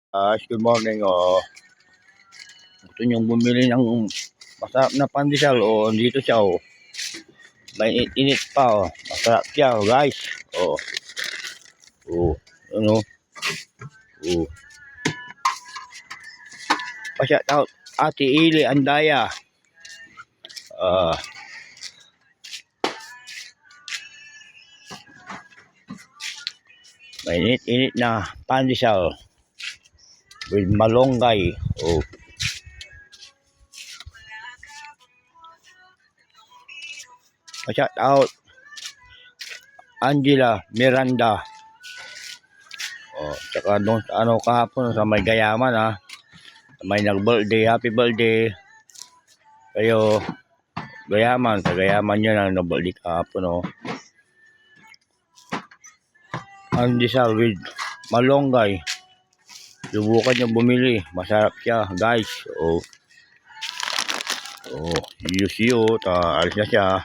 Good morning. Gusto niyong bumili ng masarap na pandesal dito siya may init pa masarap siya guys. Ano? Pa-shout out Ate Ili Andaya. May init na pandesal with malunggay. Pa-shout out Angela Miranda. Tsaka doon kahapon sa may Gayaman may nag-birthday, happy birthday kayo Gayaman, sa Gayaman yun ang nag-birthday kahapon pandesal with malunggay. Subukan nyo bumili, masarap siya guys. See you, alis na siya.